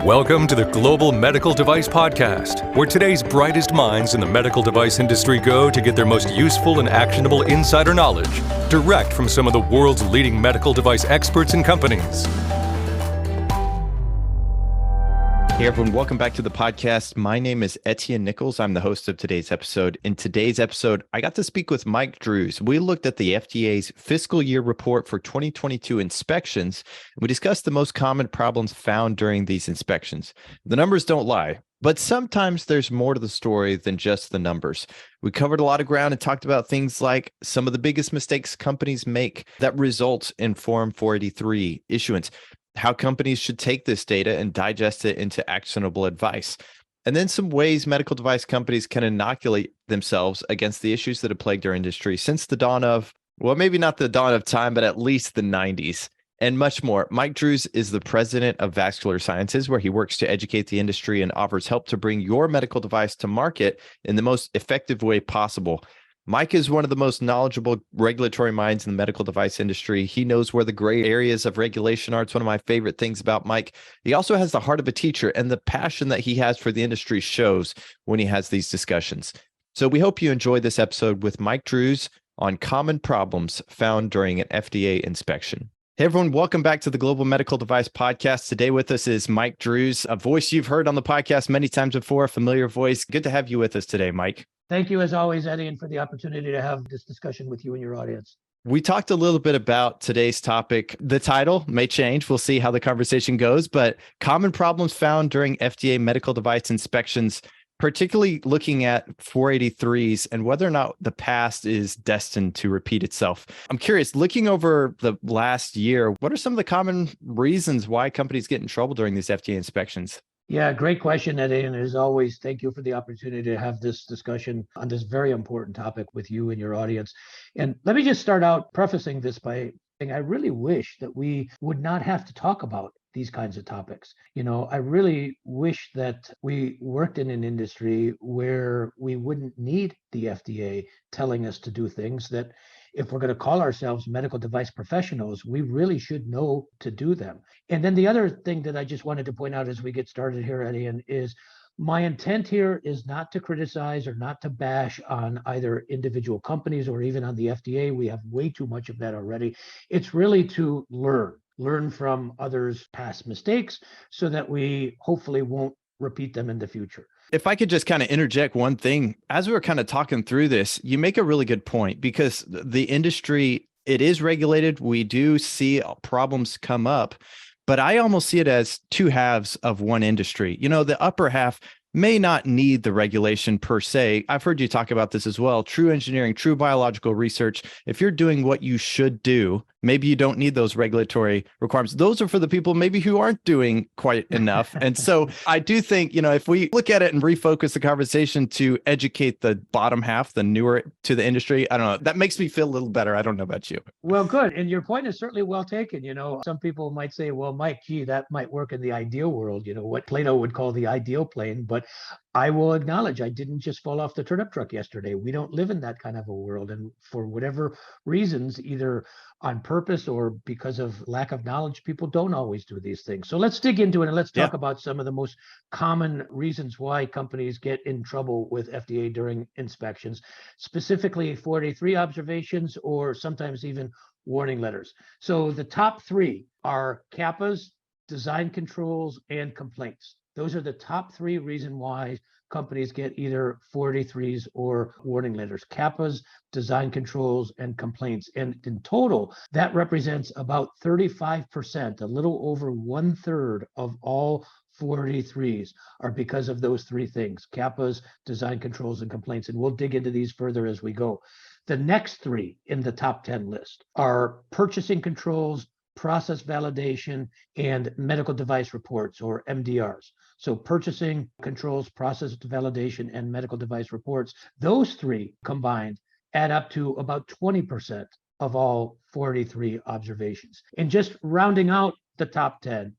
Welcome to the Global Medical Device Podcast, where today's brightest minds in the medical device industry go to get their most useful and actionable insider knowledge direct from some of the world's leading medical device experts and companies. Hey everyone, welcome back to the podcast. My name is Etienne Nichols. I'm the host of today's episode. In today's episode, I got to speak with Mike Drues. We looked at the FDA's Fiscal Year Report for 2022 inspections. We discussed the most common problems found during these inspections. The numbers don't lie, but sometimes there's more to the story than just the numbers. We covered a lot of ground and talked about things like some of the biggest mistakes companies make that result in Form 483 issuance, how companies should take this data and digest it into actionable advice, and then some ways medical device companies can inoculate themselves against the issues that have plagued our industry since the dawn of, well, maybe not the dawn of time, but at least the 90s, and much more. Mike Drues is the President of Vascular Sciences, where he works to educate the industry and offers help to bring your medical device to market in the most effective way possible. Mike is one of the most knowledgeable regulatory minds in the medical device industry. He knows where the gray areas of regulation are. It's one of my favorite things about Mike. He also has the heart of a teacher, and the passion that he has for the industry shows when he has these discussions. So we hope you enjoy this episode with Mike Drues on common problems found during an FDA inspection. Hey everyone, welcome back to the Global Medical Device Podcast. Today with us is Mike Drues, a voice you've heard on the podcast many times before, a familiar voice. Good to have you with us today, Mike. Thank you, as always, Eddie, and for the opportunity to have this discussion with you and your audience. We talked a little bit about today's topic. The title may change. We'll see how the conversation goes, but common problems found during FDA medical device inspections, particularly looking at 483s and whether or not the past is destined to repeat itself. I'm curious, looking over the last year, what are some of the common reasons why companies get in trouble during these FDA inspections? Yeah, great question, Eddie. And as always, thank you for the opportunity to have this discussion on this very important topic with you and your audience. And let me just start out prefacing this by saying I really wish that we would not have to talk about these kinds of topics. I really wish that we worked in an industry where we wouldn't need the FDA telling us to do things that, if we're going to call ourselves medical device professionals, we really should know to do them. And then the other thing that I just wanted to point out as we get started here, Eddie, is my intent here is not to criticize or not to bash on either individual companies or even on the FDA. We have way too much of that already. It's really to learn from others' past mistakes so that we hopefully won't repeat them in the future. If I could just kind of interject one thing, as we were kind of talking through this, you make a really good point because the industry, it is regulated. We do see problems come up, but I almost see it as two halves of one industry. The upper half may not need the regulation per se. I've heard you talk about this as well. True engineering, true biological research. If you're doing what you should do, maybe you don't need those regulatory requirements. Those are for the people maybe who aren't doing quite enough. And so I do think, if we look at it and refocus the conversation to educate the bottom half, the newer to the industry, I don't know, that makes me feel a little better. I don't know about you. Well, good. And your point is certainly well taken. Some people might say, well, Mike, that might work in the ideal world, what Plato would call the ideal plane. But I will acknowledge I didn't just fall off the turnip truck yesterday. We don't live in that kind of a world. And for whatever reasons, either on purpose or because of lack of knowledge, people don't always do these things. So let's dig into it and let's talk about some of the most common reasons why companies get in trouble with FDA during inspections, specifically 483 observations or sometimes even warning letters. So the top three are CAPAs, design controls, and complaints. Those are the top three reasons why companies get either 483s or warning letters: CAPAs, design controls, and complaints. And in total, that represents about 35%, a little over 1/3 of all 483s are because of those three things: CAPAs, design controls, and complaints. And we'll dig into these further as we go. The next three in the top 10 list are purchasing controls, process validation, and medical device reports, or MDRs. So purchasing controls, process validation, and medical device reports, those three combined add up to about 20% of all 483 observations. And just rounding out the top 10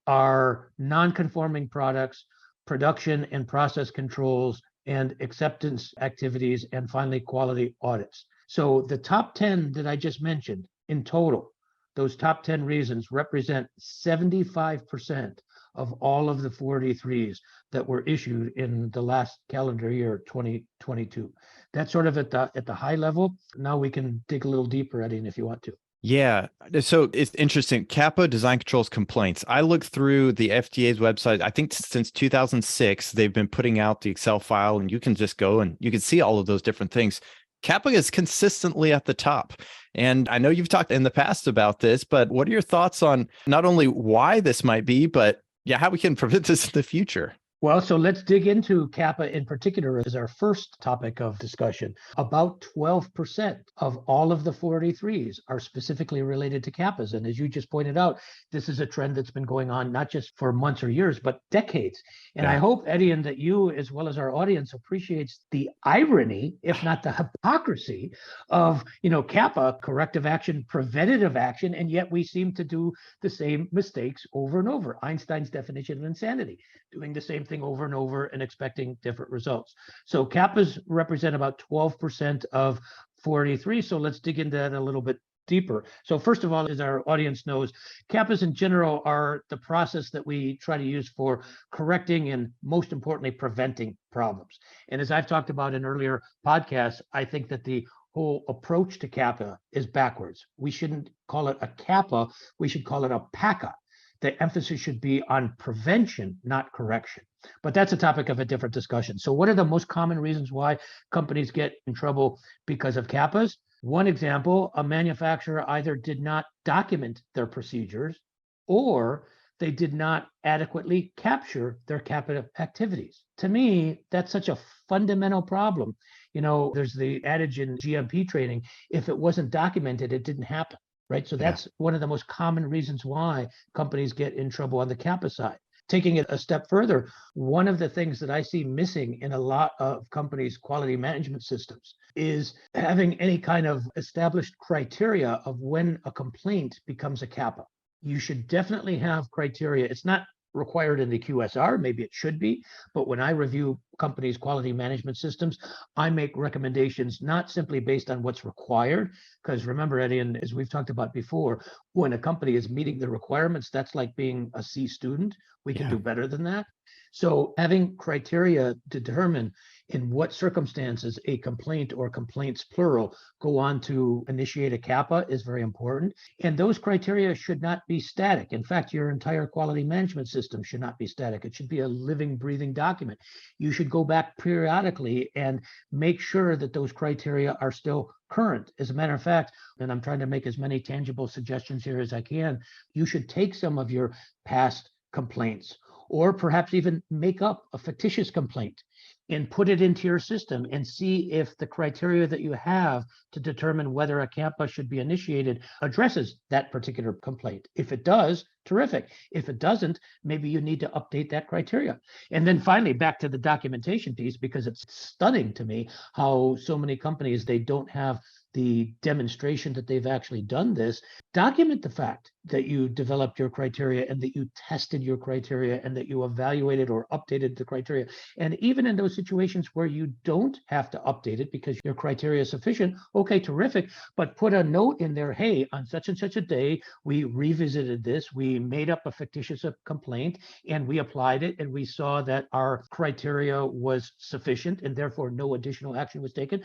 are non-conforming products, production and process controls, and acceptance activities, and finally, quality audits. So the top 10 that I just mentioned in total, those top 10 reasons represent 75% of all of the 483s that were issued in the last calendar year, 2022. That's sort of at the high level. Now we can dig a little deeper, Eddie, if you want to. Yeah. So it's interesting. CAPA design controls complaints. I looked through the FDA's website. I think since 2006, they've been putting out the Excel file, and you can just go and you can see all of those different things. CAPA is consistently at the top. And I know you've talked in the past about this, but what are your thoughts on not only why this might be, but how we can prevent this in the future? Well, so let's dig into CAPA in particular as our first topic of discussion. About 12% of all of the 483s are specifically related to CAPAs. And as you just pointed out, this is a trend that's been going on not just for months or years, but decades. And I hope, Eddie, and that you, as well as our audience, appreciates the irony, if not the hypocrisy of, CAPA, corrective action, preventative action, and yet we seem to do the same mistakes over and over. Einstein's definition of insanity, doing the same thing over and over and expecting different results. So CAPAs represent about 12% of 483. So let's dig into that a little bit deeper. So first of all, as our audience knows, CAPAs in general are the process that we try to use for correcting and, most importantly, preventing problems. And as I've talked about in earlier podcasts, I think that the whole approach to CAPA is backwards. We shouldn't call it a CAPA, we should call it a PACA. The emphasis should be on prevention, not correction. But that's a topic of a different discussion. So what are the most common reasons why companies get in trouble because of CAPAs? One example, a manufacturer either did not document their procedures or they did not adequately capture their CAPA activities. To me, that's such a fundamental problem. There's the adage in GMP training, if it wasn't documented, it didn't happen. Right. So that's one of the most common reasons why companies get in trouble on the CAPA side. Taking it a step further, one of the things that I see missing in a lot of companies' quality management systems is having any kind of established criteria of when a complaint becomes a CAPA. You should definitely have criteria. It's not required in the QSR, maybe it should be, but when I review companies' quality management systems, I make recommendations not simply based on what's required, because remember, Eddie, and as we've talked about before, when a company is meeting the requirements, that's like being a C student. We can do better than that. So having criteria to determine in what circumstances a complaint or complaints plural go on to initiate a CAPA is very important. And those criteria should not be static. In fact, your entire quality management system should not be static. It should be a living, breathing document. You should go back periodically and make sure that those criteria are still current. As a matter of fact, and I'm trying to make as many tangible suggestions here as I can, you should take some of your past complaints or perhaps even make up a fictitious complaint and put it into your system and see if the criteria that you have to determine whether a CAPA should be initiated addresses that particular complaint. If it does, terrific. If it doesn't, maybe you need to update that criteria. And then finally, back to the documentation piece, because it's stunning to me how so many companies, they don't have the demonstration that they've actually done this. Document the fact that you developed your criteria and that you tested your criteria and that you evaluated or updated the criteria. And even in those situations where you don't have to update it because your criteria is sufficient, okay, terrific, but put a note in there, hey, on such and such a day, we revisited this, we made up a fictitious complaint and we applied it and we saw that our criteria was sufficient and therefore no additional action was taken.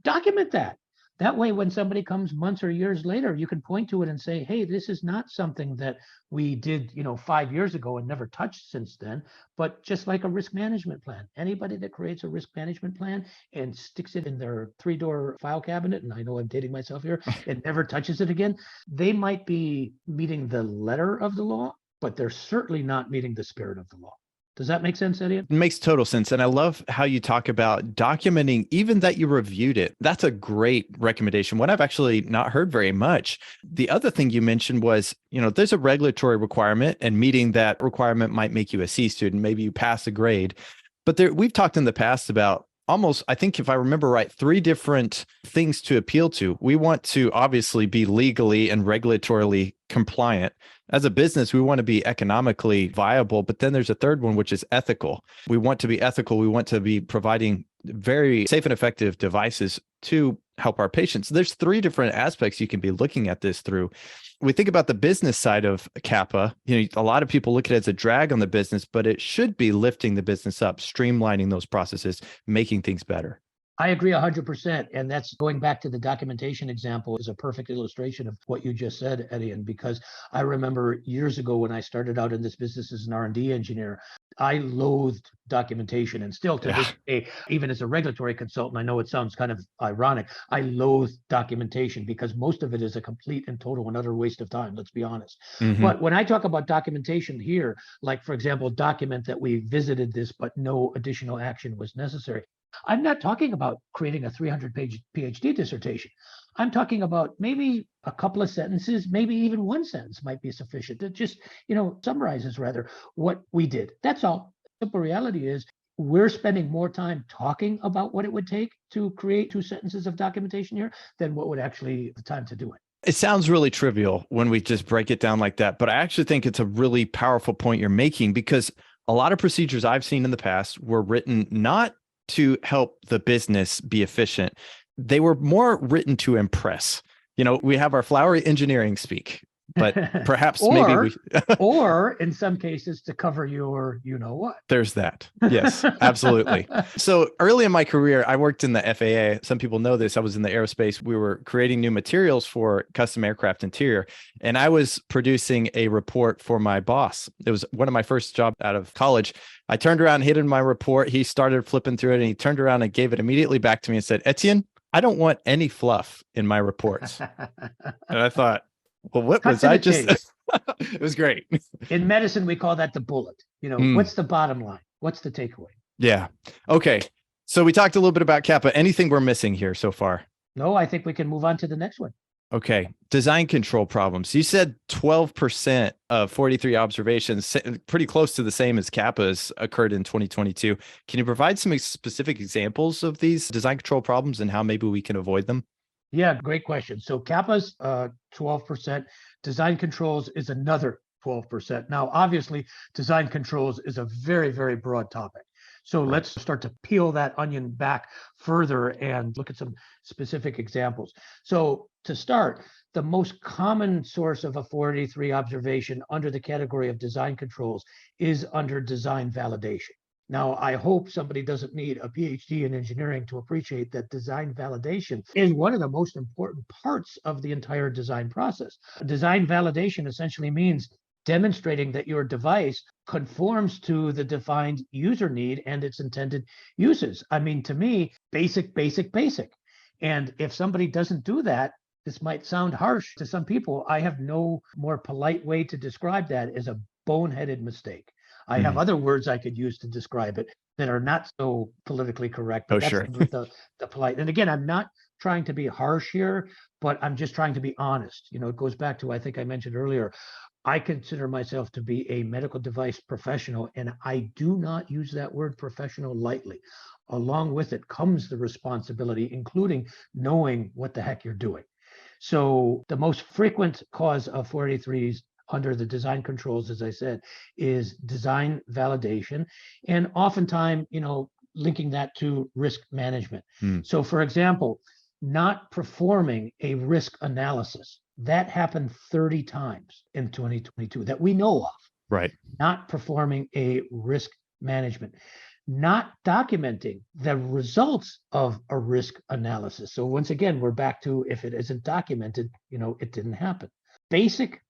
Document that. That way, when somebody comes months or years later, you can point to it and say, hey, this is not something that we did, 5 years ago and never touched since then, but just like a risk management plan. Anybody that creates a risk management plan and sticks it in their 3-door file cabinet, and I know I'm dating myself here, and never touches it again, they might be meeting the letter of the law, but they're certainly not meeting the spirit of the law. Does that make sense, Eddie? It makes total sense. And I love how you talk about documenting even that you reviewed it. That's a great recommendation. One I've actually not heard very much. The other thing you mentioned was, there's a regulatory requirement and meeting that requirement might make you a C student. Maybe you pass a grade. But we've talked in the past about almost, I think if I remember right, 3 different things to appeal to. We want to obviously be legally and regulatorily compliant. As a business, we want to be economically viable, but then there's a third one, which is ethical. We want to be ethical. We want to be providing very safe and effective devices to help our patients. There's 3 different aspects you can be looking at this through. we think about the business side of CAPA, a lot of people look at it as a drag on the business, but it should be lifting the business up, streamlining those processes, making things better. I agree 100%. And that's going back to the documentation example is a perfect illustration of what you just said, Etienne, because I remember years ago when I started out in this business as an R&D engineer, I loathed documentation, and still to this day, even as a regulatory consultant, I know it sounds kind of ironic. I loathe documentation because most of it is a complete and total and utter waste of time. Let's be honest. Mm-hmm. But when I talk about documentation here, like for example, document that we visited this, but no additional action was necessary. I'm not talking about creating a 300-page PhD dissertation. I'm talking about maybe a couple of sentences, maybe even one sentence might be sufficient. That just, summarizes rather what we did. That's all. The simple reality is we're spending more time talking about what it would take to create 2 sentences of documentation here than what would actually the time to do it. It sounds really trivial when we just break it down like that, but I actually think it's a really powerful point you're making, because a lot of procedures I've seen in the past were written not to help the business be efficient. They were more written to impress. We have our flowery engineering speak, but perhaps or in some cases to cover your, what. There's that. Yes, absolutely. So early in my career, I worked in the FAA. Some people know this. I was in the aerospace. We were creating new materials for custom aircraft interior, and I was producing a report for my boss. It was one of my first jobs out of college. I turned around, handed him my report. He started flipping through it, and he turned around and gave it immediately back to me and said, "Etienne, I don't want any fluff in my reports." And I thought, well, what was I just? It was great. In medicine, we call that the bullet. What's the bottom line? What's the takeaway? Yeah. Okay. So we talked a little bit about CAPA. Anything we're missing here so far? No, I think we can move on to the next one. Okay. Design control problems. You said 12% of 43 observations, pretty close to the same as CAPA's, occurred in 2022. Can you provide some specific examples of these design control problems and how maybe we can avoid them? Yeah, great question. So CAPA's 12%, design controls is another 12%. Now, obviously, design controls is a very, very broad topic. So let's start to peel that onion back further and look at some specific examples. So to start, the most common source of a 483 observation under the category of design controls is under design validation. Now, I hope somebody doesn't need a PhD in engineering to appreciate that design validation is one of the most important parts of the entire design process. Design validation essentially means demonstrating that your device conforms to the defined user need and its intended uses. I mean, to me, basic. And if somebody doesn't do that, this might sound harsh to some people. I have no more polite way to describe that as a boneheaded mistake. I have other words I could use to describe it that are not so politically correct. But sure. The polite. And again, I'm not trying to be harsh here, but I'm just trying to be honest. It goes back to, I think I mentioned earlier, I consider myself to be a medical device professional, and I do not use that word professional lightly. Along with it comes the responsibility, including knowing what the heck you're doing. So the most frequent cause of 483s under the design controls, as I said, is design validation, and oftentimes, linking that to risk management. So for example, not performing a risk analysis, that happened 30 times in 2022 that we know of. Right. Not performing a risk management, not documenting the results of a risk analysis. So once again, we're back to, if it isn't documented, it didn't happen. Basic.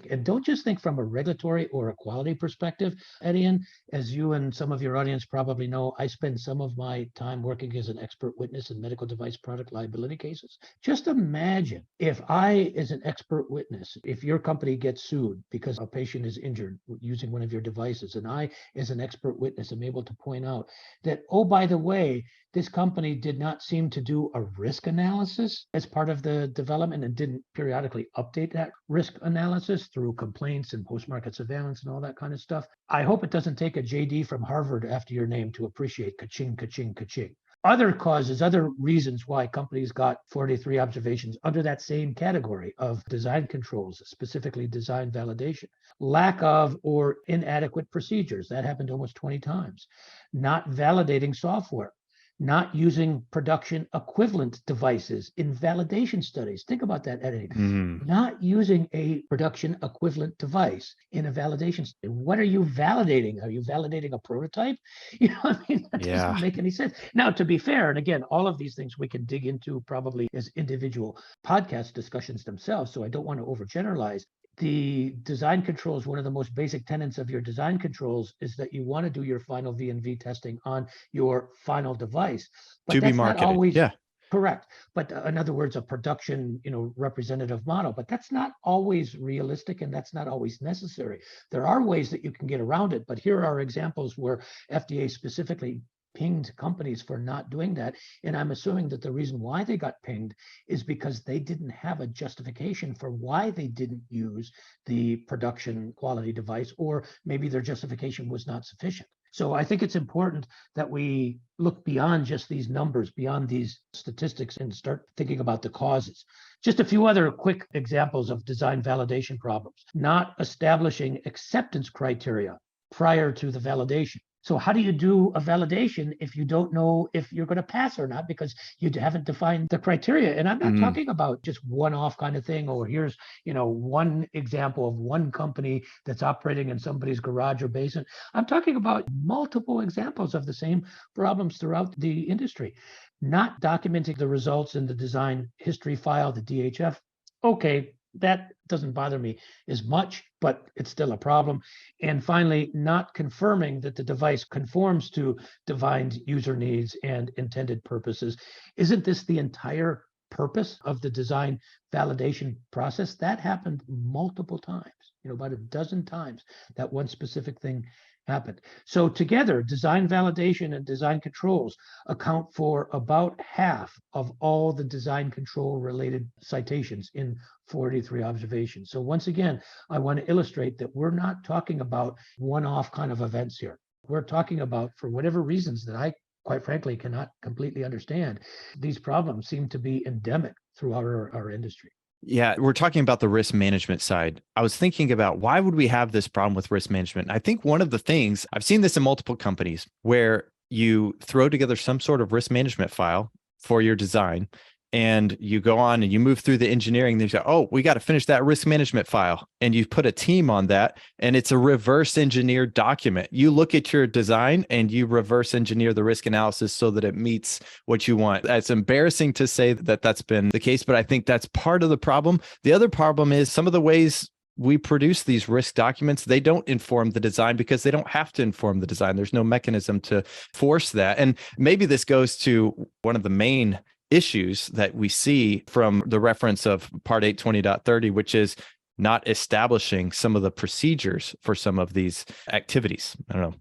And don't just think from a regulatory or a quality perspective, Etienne. As you and some of your audience probably know, I spend some of my time working as an expert witness in medical device product liability cases. Just imagine if I, as an expert witness, if your company gets sued because a patient is injured using one of your devices, and I, as an expert witness, am able to point out that, oh, by the way, this company did not seem to do a risk analysis as part of the development and didn't periodically update that risk analysis through complaints and post-market surveillance and all that kind of stuff. I hope it doesn't take a JD from Harvard after your name to appreciate ka-ching, ka-ching, ka-ching. Other causes, other reasons why companies got 43 observations under that same category of design controls, specifically design validation. Lack of or inadequate procedures. That happened almost 20 times. Not validating software. not using production equivalent devices in validation studies. Think about that editing. Not using a production equivalent device in a validation study. What are you validating? Are you validating a prototype? That doesn't make any sense. Now, to be fair, and again, all of these things we can dig into probably as individual podcast discussions themselves, so I don't want to overgeneralize. The design controls, one of the most basic tenets of your design controls is that you want to do your final V&V testing on your final device. But to that's be marketed. Not always yeah. Correct. But in other words, a production, representative model, but that's not always realistic and that's not always necessary. There are ways that you can get around it, but here are examples where FDA specifically pinged companies for not doing that. And I'm assuming that the reason why they got pinged is because they didn't have a justification for why they didn't use the production quality device, or maybe their justification was not sufficient. So I think it's important that we look beyond just these numbers, beyond these statistics, and start thinking about the causes. Just a few other quick examples of design validation problems. Not establishing acceptance criteria prior to the validation. So how do you do a validation if you don't know if you're going to pass or not because you haven't defined the criteria? And I'm not talking about just one-off kind of thing, or here's, one example of one company that's operating in somebody's garage or basement. I'm talking about multiple examples of the same problems throughout the industry. Not documenting the results in the design history file, the DHF. Okay, that doesn't bother me as much, but it's still a problem. And finally, not confirming that the device conforms to defined user needs and intended purposes. Isn't this the entire purpose of the design validation process? That happened multiple times, about a dozen times that one specific thing happened. So together, design validation and design controls account for about half of all the design control related citations in 483 observations. So once again, I want to illustrate that we're not talking about one-off kind of events here. We're talking about, for whatever reasons that I quite frankly cannot completely understand, these problems seem to be endemic throughout our industry. Yeah, we're talking about the risk management side. I was thinking about why would we have this problem with risk management? I think one of the things, I've seen this in multiple companies where you throw together some sort of risk management file for your design, and you go on and you move through the engineering, and you say, oh, we got to finish that risk management file. And you put a team on that, and it's a reverse engineered document. You look at your design and you reverse engineer the risk analysis so that it meets what you want. It's embarrassing to say that that's been the case, but I think that's part of the problem. The other problem is some of the ways we produce these risk documents, they don't inform the design because they don't have to inform the design. There's no mechanism to force that. And maybe this goes to one of the main issues that we see from the reference of Part 820.30, which is not establishing some of the procedures for some of these activities. I don't know.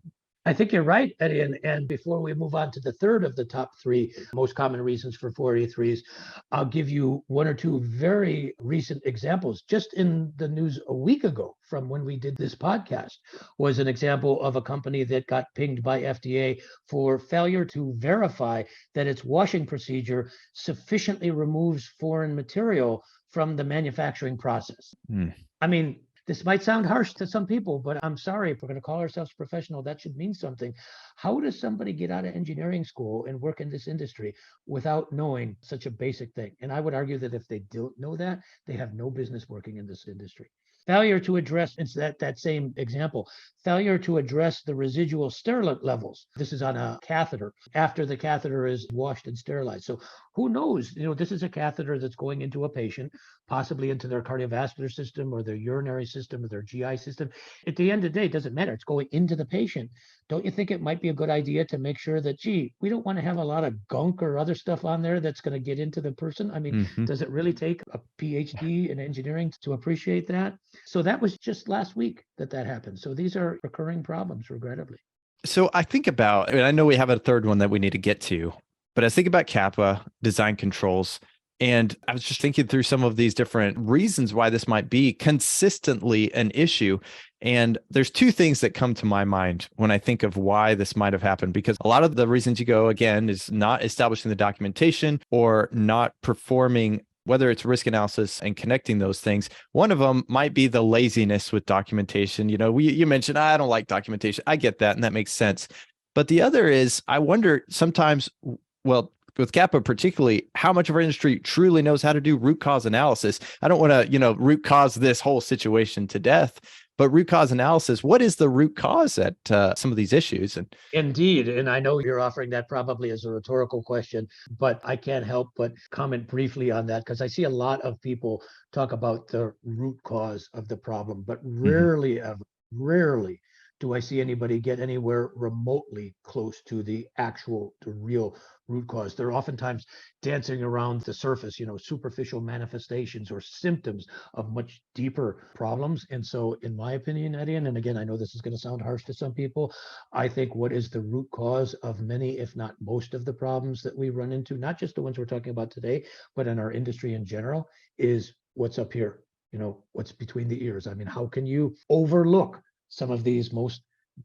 I think you're right, Eddie. And before we move on to the third of the top three most common reasons for 483s, I'll give you one or two very recent examples. Just in the news a week ago from when we did this podcast was an example of a company that got pinged by FDA for failure to verify that its washing procedure sufficiently removes foreign material from the manufacturing process. I mean, this might sound harsh to some people, but I'm sorry, if we're going to call ourselves professional, that should mean something. How does somebody get out of engineering school and work in this industry without knowing such a basic thing? And I would argue that if they don't know that, they have no business working in this industry. Failure to address, it's that same example, failure to address the residual sterilant levels. This is on a catheter after the catheter is washed and sterilized. So who knows, this is a catheter that's going into a patient, possibly into their cardiovascular system or their urinary system or their GI system. At the end of the day, it doesn't matter. It's going into the patient. Don't you think it might be a good idea to make sure that, we don't want to have a lot of gunk or other stuff on there that's going to get into the person? I mean, does it really take a PhD in engineering to appreciate that? So that was just last week that happened. So these are recurring problems, regrettably. So I think about, I know we have a third one that we need to get to, but I think about CAPA, design controls, and I was just thinking through some of these different reasons why this might be consistently an issue. And there's two things that come to my mind when I think of why this might have happened, because a lot of the reasons you go, again, is not establishing the documentation or not performing, whether it's risk analysis and connecting those things. One of them might be the laziness with documentation. You mentioned, I don't like documentation. I get that, and that makes sense. But the other is, I wonder sometimes, well, with CAPA particularly, how much of our industry truly knows how to do root cause analysis. I don't want to, root cause this whole situation to death, but root cause analysis, what is the root cause at some of these issues? And Indeed. And I know you're offering that probably as a rhetorical question, but I can't help but comment briefly on that because I see a lot of people talk about the root cause of the problem, but rarely, ever, rarely do I see anybody get anywhere remotely close to the real root cause. They're oftentimes dancing around the surface, superficial manifestations or symptoms of much deeper problems. And so, in my opinion, Etienne, and again, I know this is going to sound harsh to some people, I think what is the root cause of many, if not most of the problems that we run into, not just the ones we're talking about today, but in our industry in general, is what's up here, what's between the ears. I mean, how can you overlook some of these most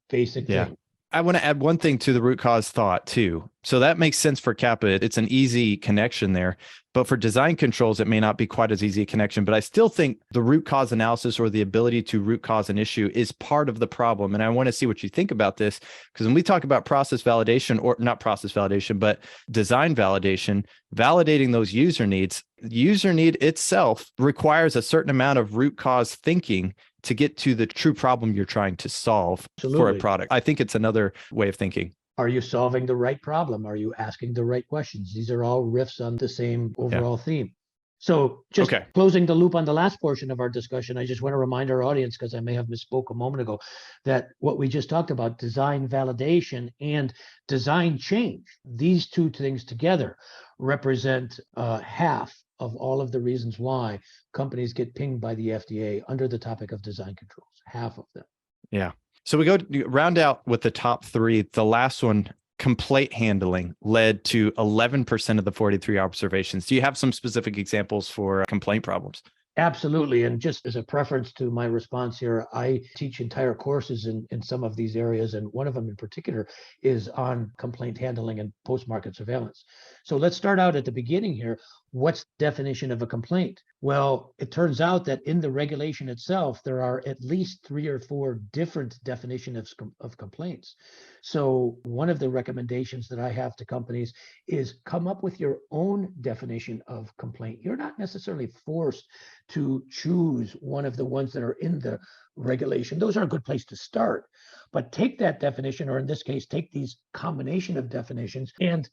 basic things? I want to add one thing to the root cause thought too. So that makes sense for CAPA. It's an easy connection there. But for design controls, it may not be quite as easy a connection. But I still think the root cause analysis or the ability to root cause an issue is part of the problem. And I want to see what you think about this, because when we talk about process validation, or not process validation, but design validation, validating those user needs, user need itself requires a certain amount of root cause thinking to get to the true problem you're trying to solve for a product. I think it's another way of thinking. Are you solving the right problem? Are you asking the right questions? These are all riffs on the same overall theme. So just closing the loop on the last portion of our discussion, I just want to remind our audience, because I may have misspoke a moment ago, that what we just talked about, design validation and design change, these two things together represent half of all of the reasons why companies get pinged by the FDA under the topic of design controls, half of them. Yeah. So we go to round out with the top three. The last one, complaint handling, led to 11% of the 43 observations. Do you have some specific examples for complaint problems? Absolutely. And just as a preference to my response here, I teach entire courses in some of these areas. And one of them in particular is on complaint handling and post-market surveillance. So let's start out at the beginning here. What's the definition of a complaint? Well, it turns out that in the regulation itself, there are at least 3 or 4 different definitions of complaints. So one of the recommendations that I have to companies is come up with your own definition of complaint. You're not necessarily forced to choose one of the ones that are in the regulation. Those are a good place to start. But take that definition, or in this case, take these combination of definitions and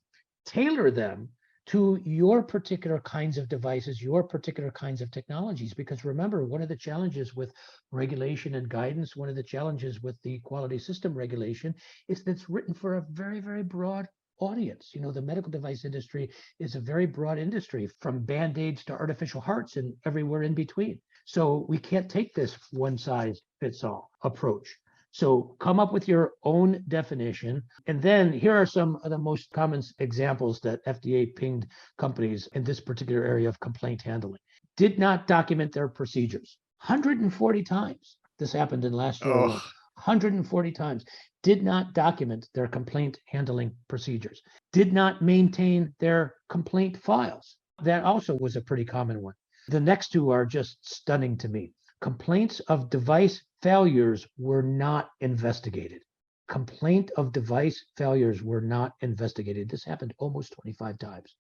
tailor them to your particular kinds of devices, your particular kinds of technologies. Because remember, one of the challenges with regulation and guidance, one of the challenges with the quality system regulation is that it's written for a very, very broad audience. The medical device industry is a very broad industry, from Band-Aids to artificial hearts and everywhere in between. So we can't take this one size fits all approach. So come up with your own definition. And then here are some of the most common examples that FDA pinged companies in this particular area of complaint handling. Did not document their procedures. 140 times. This happened in last year alone. 140 times. Did not document their complaint handling procedures. Did not maintain their complaint files. That also was a pretty common one. The next two are just stunning to me. Complaints of device failures were not investigated. Complaint of device failures were not investigated. This happened almost 25 times.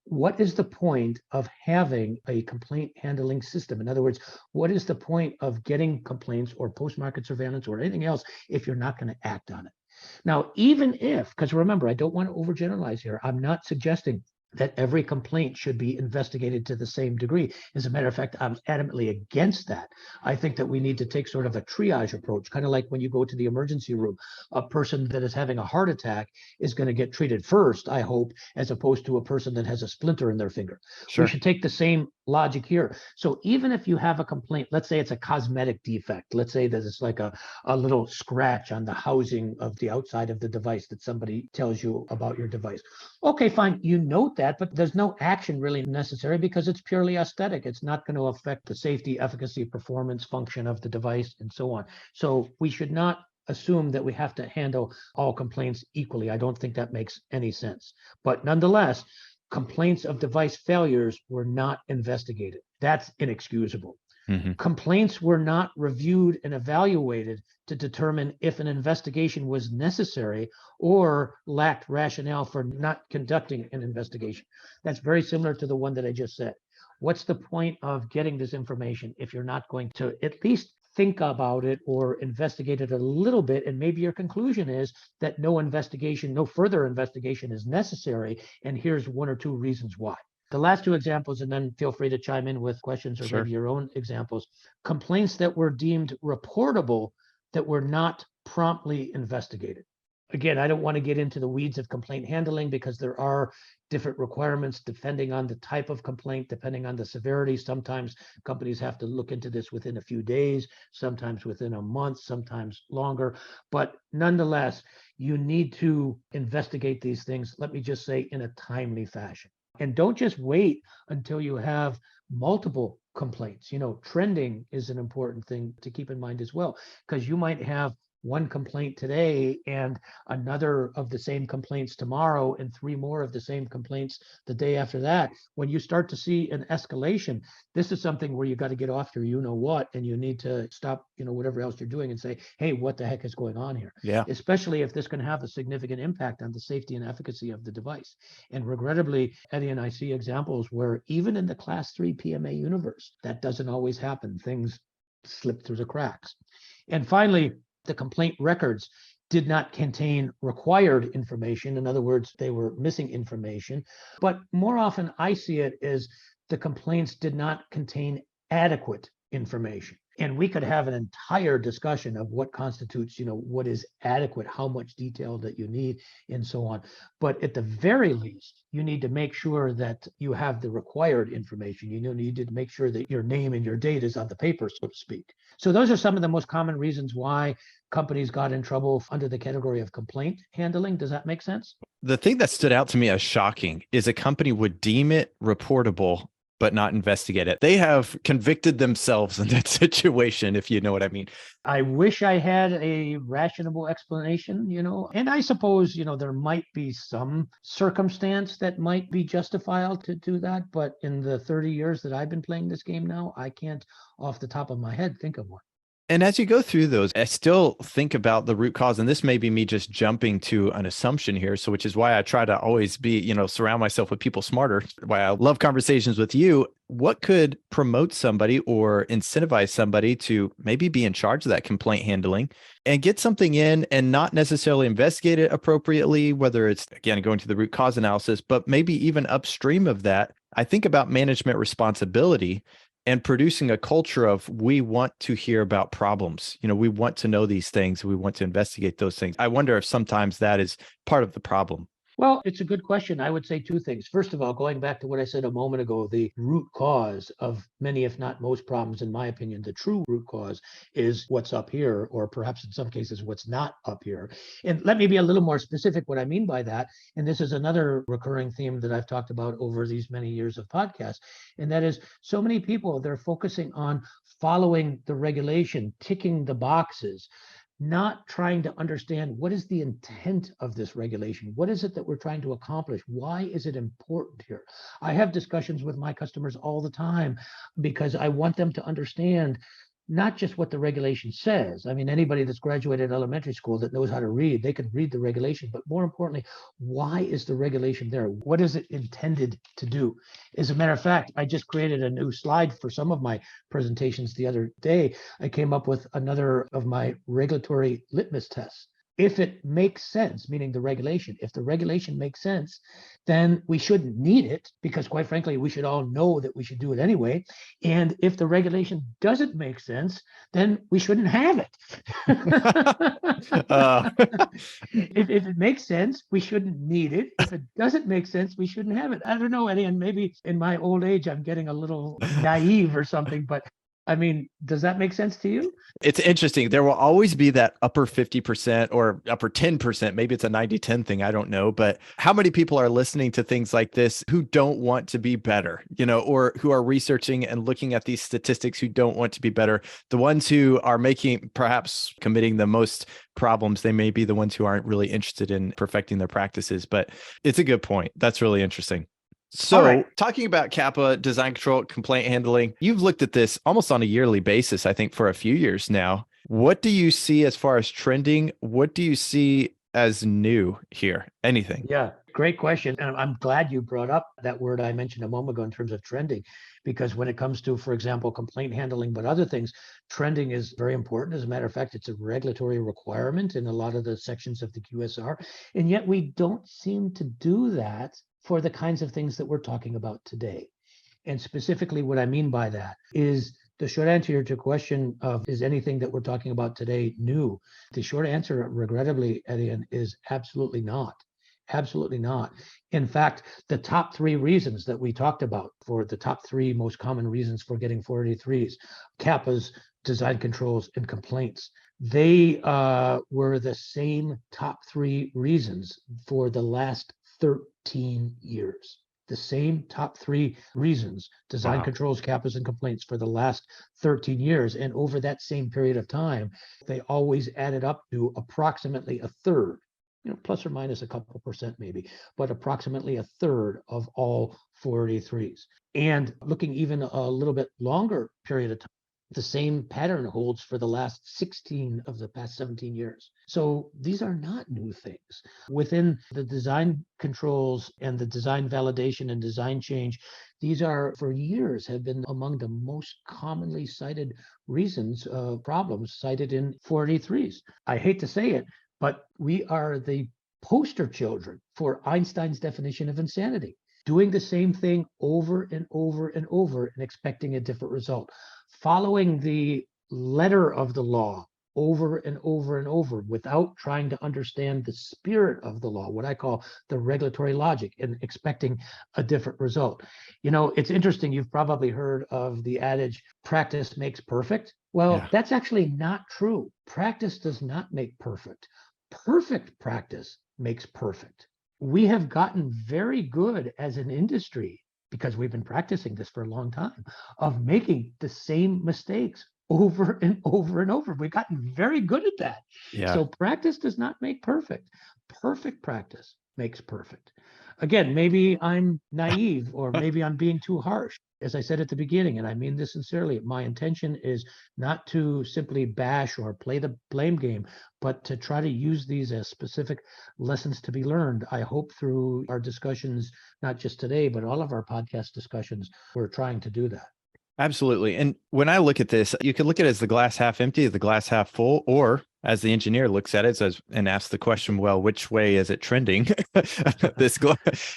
What is the point of having a complaint handling system? In other words, what is the point of getting complaints or post-market surveillance or anything else if you're not going to act on it? Now, even if, because remember, I don't want to overgeneralize here. I'm not suggesting that every complaint should be investigated to the same degree. As a matter of fact, I'm adamantly against that. I think that we need to take sort of a triage approach, kind of like when you go to the emergency room. A person that is having a heart attack is going to get treated first, I hope, as opposed to a person that has a splinter in their finger. Sure. We should take the same logic here. So even if you have a complaint, let's say it's a cosmetic defect, let's say that it's like a little scratch on the housing of the outside of the device that somebody tells you about your device. Okay, fine, you note that, but there's no action really necessary because it's purely aesthetic. It's not going to affect the safety, efficacy, performance, function of the device, and so on. So we should not assume that we have to handle all complaints equally. I don't think that makes any sense. But nonetheless, complaints of device failures were not investigated. That's inexcusable. Complaints were not reviewed and evaluated to determine if an investigation was necessary or lacked rationale for not conducting an investigation. That's very similar to the one that I just said. What's the point of getting this information if you're not going to at least think about it or investigate it a little bit? And maybe your conclusion is that no further investigation is necessary. And here's one or two reasons why. The last two examples, and then feel free to chime in with questions or maybe your own examples. Complaints that were deemed reportable that were not promptly investigated. Again, I don't want to get into the weeds of complaint handling because there are different requirements depending on the type of complaint, depending on the severity. Sometimes companies have to look into this within a few days, sometimes within a month, sometimes longer. But nonetheless, you need to investigate these things, let me just say, in a timely fashion. And don't just wait until you have multiple complaints. Trending is an important thing to keep in mind as well, because you might have one complaint today and another of the same complaints tomorrow and three more of the same complaints the day after that. When you start to see an escalation, this is something where you got to get off your what, and you need to stop, whatever else you're doing and say, hey, what the heck is going on here? Yeah. Especially if this can have a significant impact on the safety and efficacy of the device. And regrettably, Eddie and I see examples where even in the Class 3 PMA universe, that doesn't always happen. Things slip through the cracks. And finally, the complaint records did not contain required information. In other words, they were missing information. But more often I see it as the complaints did not contain adequate information. And we could have an entire discussion of what constitutes, what is adequate, how much detail that you need, and so on. But at the very least, you need to make sure that you have the required information. You need to make sure that your name and your date is on the paper, so to speak. So those are some of the most common reasons why companies got in trouble under the category of complaint handling. Does that make sense? The thing that stood out to me as shocking is a company would deem it reportable but not investigate it. They have convicted themselves in that situation, if you know what I mean. I wish I had a rational explanation, and I suppose, there might be some circumstance that might be justifiable to do that. But in the 30 years that I've been playing this game now, I can't off the top of my head think of one. And as you go through those, I still think about the root cause. And this may be me just jumping to an assumption here. So which is why I try to always be, surround myself with people smarter, why I love conversations with you. What could promote somebody or incentivize somebody to maybe be in charge of that complaint handling and get something in and not necessarily investigate it appropriately, whether it's, again, going to the root cause analysis, but maybe even upstream of that? I think about management responsibility and producing a culture of, we want to hear about problems. We want to know these things. We want to investigate those things. I wonder if sometimes that is part of the problem. Well, it's a good question. I would say two things. First of all, going back to what I said a moment ago, the root cause of many, if not most problems, in my opinion, the true root cause is what's up here, or perhaps in some cases, what's not up here. And let me be a little more specific what I mean by that. And this is another recurring theme that I've talked about over these many years of podcasts. And that is, so many people, they're focusing on following the regulation, ticking the boxes, not trying to understand what is the intent of this regulation. What is it that we're trying to accomplish? Why is it important here? I have discussions with my customers all the time because I want them to understand not just what the regulation says. I mean, anybody that's graduated elementary school that knows how to read, they can read the regulation, but more importantly, why is the regulation there? What is it intended to do? As a matter of fact, I just created a new slide for some of my presentations the other day. I came up with another of my regulatory litmus tests. If it makes sense, meaning the regulation, if the regulation makes sense, then we shouldn't need it because, quite frankly, we should all know that we should do it anyway. And if the regulation doesn't make sense, then we shouldn't have it. If it makes sense, we shouldn't need it. If it doesn't make sense, we shouldn't have it. I don't know, Eddie, and maybe in my old age, I'm getting a little naive or something, but I mean, does that make sense to you? It's interesting. There will always be that upper 50% or upper 10%. Maybe it's a 90-10 thing. I don't know. But how many people are listening to things like this who don't want to be better, or who are researching and looking at these statistics who don't want to be better? The ones who are perhaps committing the most problems, they may be the ones who aren't really interested in perfecting their practices. But it's a good point. That's really interesting. So, All right. talking about CAPA, design control, complaint handling, you've looked at this almost on a yearly basis, I think, for a few years now. What do you see as far as trending? What do you see as new here? Anything? Yeah, great question. And I'm glad you brought up that word I mentioned a moment ago in terms of trending, because when it comes to, for example, complaint handling, but other things, trending is very important. As a matter of fact, it's a regulatory requirement in a lot of the sections of the QSR. And yet we don't seem to do that for the kinds of things that we're talking about today. And specifically, what I mean by that is the short answer to your question of is anything that we're talking about today new? The short answer, regrettably, Etienne, is absolutely not. Absolutely not. In fact, the top three reasons that we talked about for the top three most common reasons for getting 483s, CAPAs, design controls, and complaints, they were the same top three reasons for the last 13 years. The same top three reasons, design controls, CAPAs, and complaints for the last 13 years. And over that same period of time, they always added up to approximately a third, plus or minus a couple percent maybe, but approximately a third of all 483s. And looking even a little bit longer period of time, the same pattern holds for the last 16 of the past 17 years. So these are not new things. Within the design controls and the design validation and design change, these are for years have been among the most commonly cited reasons of problems cited in 483s. I hate to say it, but we are the poster children for Einstein's definition of insanity, doing the same thing over and over and over and expecting a different result, following the letter of the law over and over and over without trying to understand the spirit of the law, what I call the regulatory logic, and expecting a different result. It's interesting. You've probably heard of the adage, practice makes perfect. Well, That's actually not true. Practice does not make perfect. Perfect practice makes perfect. We have gotten very good as an industry, because we've been practicing this for a long time, of making the same mistakes over and over and over. We've gotten very good at that. Yeah. So practice does not make perfect. Perfect practice makes perfect. Again, maybe I'm naive or maybe I'm being too harsh. As I said at the beginning, and I mean this sincerely, my intention is not to simply bash or play the blame game, but to try to use these as specific lessons to be learned. I hope through our discussions, not just today, but all of our podcast discussions, we're trying to do that. Absolutely. And when I look at this, you can look at it as the glass half empty, the glass half full, or as the engineer looks at it and asks the question, well, which way is it trending?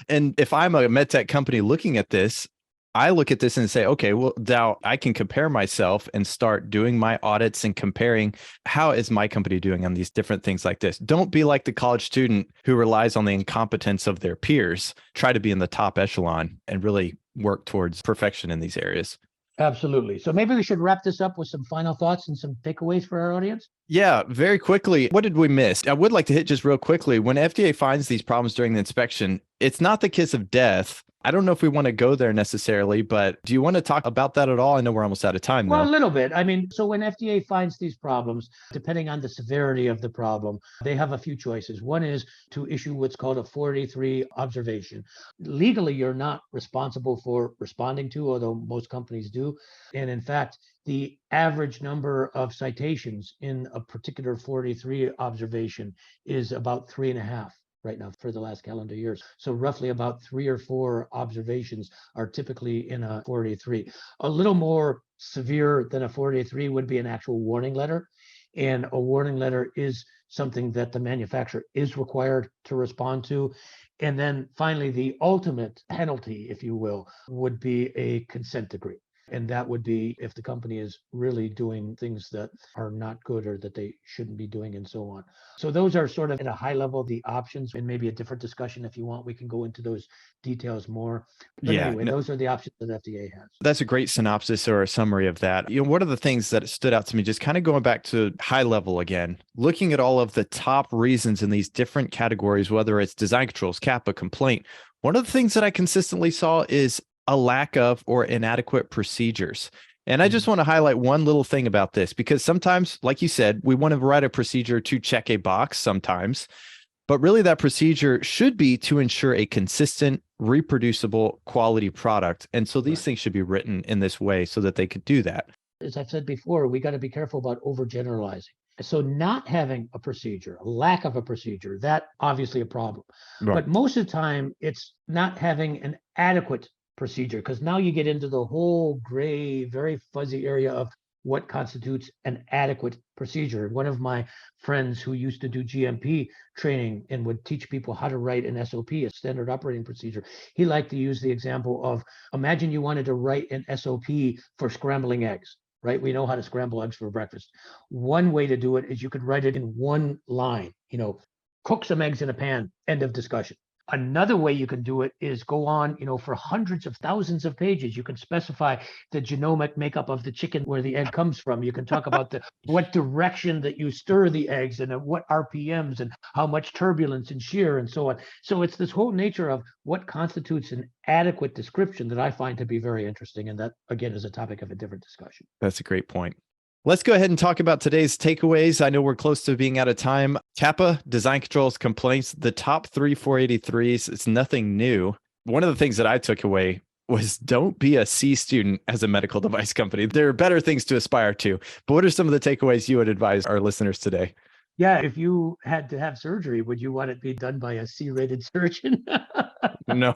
And if I'm a medtech company looking at this, I look at this and say, okay, well, now I can compare myself and start doing my audits and comparing how is my company doing on these different things like this. Don't be like the college student who relies on the incompetence of their peers. Try to be in the top echelon and really work towards perfection in these areas. Absolutely. So maybe we should wrap this up with some final thoughts and some takeaways for our audience. Yeah, very quickly. What did we miss? I would like to hit just real quickly. When FDA finds these problems during the inspection, it's not the kiss of death. I don't know if we want to go there necessarily, but do you want to talk about that at all? I know we're almost out of time. Well, a little bit. I mean, so when FDA finds these problems, depending on the severity of the problem, they have a few choices. One is to issue what's called a 483 observation. Legally, you're not responsible for responding to, although most companies do. And in fact, the average number of citations in a particular 483 observation is about 3.5. Right now for the last calendar years. So roughly about 3 or 4 observations are typically in a 483. A little more severe than a 483 would be an actual warning letter. And a warning letter is something that the manufacturer is required to respond to. And then finally, the ultimate penalty, if you will, would be a consent decree. And that would be if the company is really doing things that are not good or that they shouldn't be doing and so on. So those are sort of at a high level, the options, and maybe a different discussion. If you want, we can go into those details more. But anyway, those are the options that FDA has. That's a great synopsis or a summary of that. One of the things that stood out to me, just kind of going back to high level again, looking at all of the top reasons in these different categories, whether it's design controls, CAPA, complaint, one of the things that I consistently saw is a lack of or inadequate procedures. And I just want to highlight one little thing about this, because sometimes, like you said, we want to write a procedure to check a box sometimes, But really that procedure should be to ensure a consistent, reproducible quality product. And so these things should be written in this way so that they could do that. As I've said before, we got to be careful about overgeneralizing. So not having a procedure, a lack of a procedure, that obviously a problem. Right. But most of the time, it's not having an adequate procedure, because now you get into the whole gray, very fuzzy area of what constitutes an adequate procedure. One of my friends who used to do GMP training and would teach people how to write an SOP, a standard operating procedure, he liked to use the example of, imagine you wanted to write an SOP for scrambling eggs. Right? We know how to scramble eggs for breakfast. One way to do it is you could write it in one line, cook some eggs in a pan, end of discussion. Another way you can do it is go on, for hundreds of thousands of pages. You can specify the genomic makeup of the chicken where the egg comes from. You can talk about what direction that you stir the eggs and at what RPMs and how much turbulence and shear and so on. So it's this whole nature of what constitutes an adequate description that I find to be very interesting. And that, again, is a topic of a different discussion. That's a great point. Let's go ahead and talk about today's takeaways. I know we're close to being out of time. CAPA, design controls, complaints, the top 3 483s. It's nothing new. One of the things that I took away was don't be a C student as a medical device company. There are better things to aspire to. But what are some of the takeaways you would advise our listeners today? Yeah, if you had to have surgery, would you want it to be done by a C-rated surgeon? No.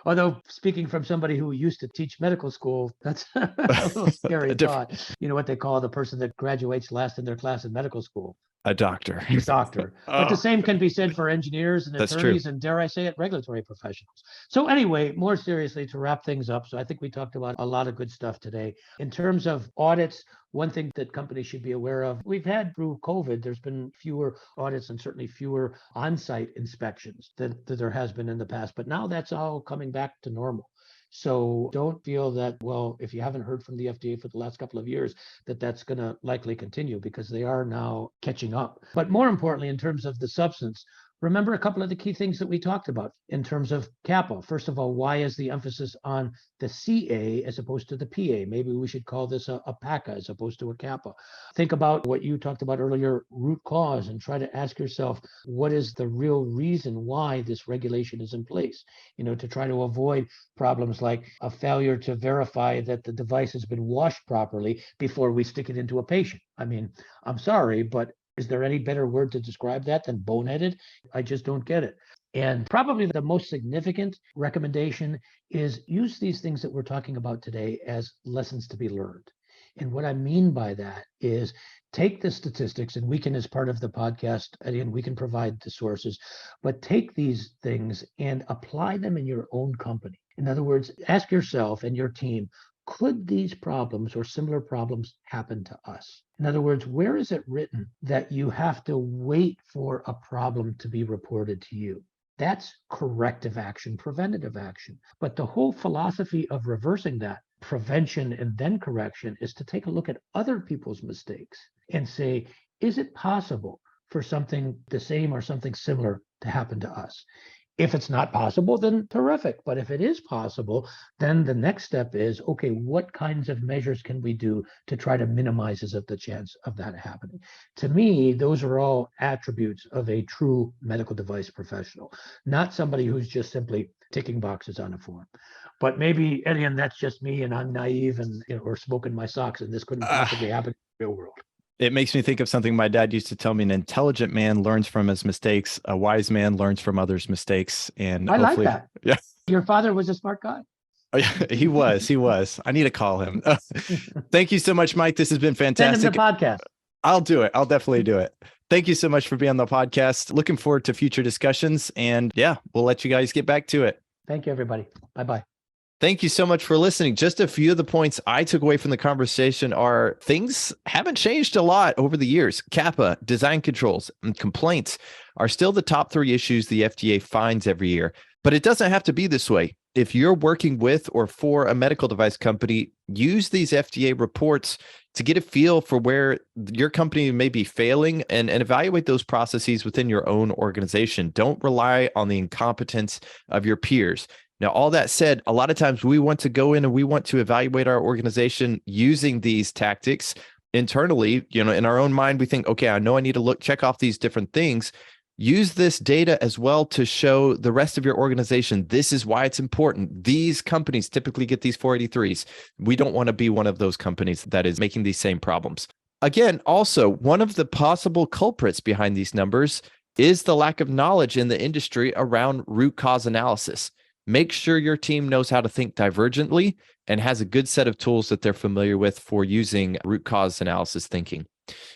Although speaking from somebody who used to teach medical school, that's a little scary thought. You know what they call the person that graduates last in their class in medical school? A doctor. A doctor. But the same can be said for engineers and attorneys and, dare I say it, regulatory professionals. So anyway, more seriously, to wrap things up, so I think we talked about a lot of good stuff today. In terms of audits, one thing that companies should be aware of, we've had through COVID, there's been fewer audits and certainly fewer on-site inspections than there has been in the past. But now that's all coming back to normal. So don't feel that, well, if you haven't heard from the FDA for the last couple of years, that's going to likely continue, because they are now catching up. But more importantly, in terms of the substance, remember a couple of the key things that we talked about in terms of CAPA. First of all, why is the emphasis on the CA as opposed to the PA? Maybe we should call this a PACA as opposed to a CAPA. Think about what you talked about earlier, root cause, and try to ask yourself, what is the real reason why this regulation is in place? To try to avoid problems like a failure to verify that the device has been washed properly before we stick it into a patient. I mean, I'm sorry, but is there any better word to describe that than boneheaded? I just don't get it. And probably the most significant recommendation is use these things that we're talking about today as lessons to be learned. And what I mean by that is take the statistics, and we can, as part of the podcast, and we can provide the sources, but take these things and apply them in your own company. In other words, ask yourself and your team, could these problems or similar problems happen to us? In other words, where is it written that you have to wait for a problem to be reported to you? That's corrective action, preventative action. But the whole philosophy of reversing that, prevention and then correction, is to take a look at other people's mistakes and say, is it possible for something the same or something similar to happen to us? If it's not possible, then terrific. But if it is possible, then the next step is, okay, what kinds of measures can we do to try to minimize the chance of that happening? To me, those are all attributes of a true medical device professional, not somebody who's just simply ticking boxes on a form. But maybe, Eddie, and that's just me, and I'm naive and or smoking my socks, and this couldn't possibly happen in the real world. It makes me think of something my dad used to tell me: an intelligent man learns from his mistakes. A wise man learns from others' mistakes. And I like that. Yeah. Your father was a smart guy. Oh, yeah, he was. I need to call him. Thank you so much, Mike. This has been fantastic. Send him the podcast. I'll do it. I'll definitely do it. Thank you so much for being on the podcast. Looking forward to future discussions. And yeah, we'll let you guys get back to it. Thank you, everybody. Bye-bye. Thank you so much for listening. Just a few of the points I took away from the conversation are things haven't changed a lot over the years. CAPA, design controls, and complaints are still the top 3 issues the FDA finds every year. But it doesn't have to be this way. If you're working with or for a medical device company, use these FDA reports to get a feel for where your company may be failing and evaluate those processes within your own organization. Don't rely on the incompetence of your peers. Now, all that said, a lot of times we want to go in and we want to evaluate our organization using these tactics. internally, in our own mind, we think, okay, I know I need to check off these different things. Use this data as well to show the rest of your organization, this is why it's important. These companies typically get these 483s. We don't want to be one of those companies that is making these same problems. Again, also, one of the possible culprits behind these numbers is the lack of knowledge in the industry around root cause analysis. Make sure your team knows how to think divergently and has a good set of tools that they're familiar with for using root cause analysis thinking.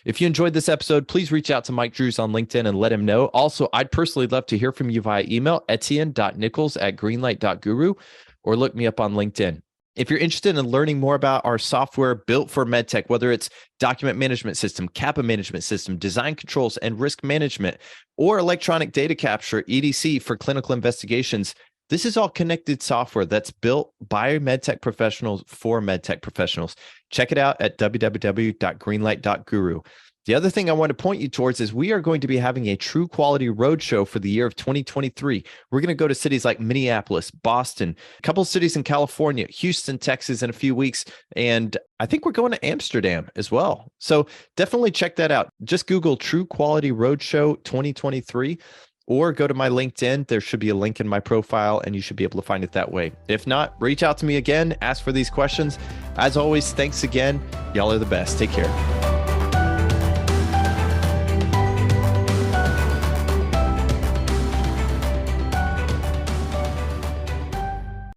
If you enjoyed this episode, please reach out to Mike Drues on LinkedIn and let him know. Also, I'd personally love to hear from you via email, etienne.nichols@greenlight.guru, or look me up on LinkedIn. If you're interested in learning more about our software built for medtech, whether it's document management system, CAPA management system, design controls and risk management, or electronic data capture, EDC for clinical investigations, this is all connected software that's built by medtech professionals for medtech professionals. Check it out at www.greenlight.guru. The other thing I want to point you towards is we are going to be having a True Quality Roadshow for the year of 2023. We're going to go to cities like Minneapolis, Boston, a couple of cities in California, Houston, Texas in a few weeks. And I think we're going to Amsterdam as well. So definitely check that out. Just Google True Quality Roadshow 2023. Or go to my LinkedIn. There should be a link in my profile and you should be able to find it that way. If not, reach out to me again, ask for these questions. As always, thanks again. Y'all are the best. Take care.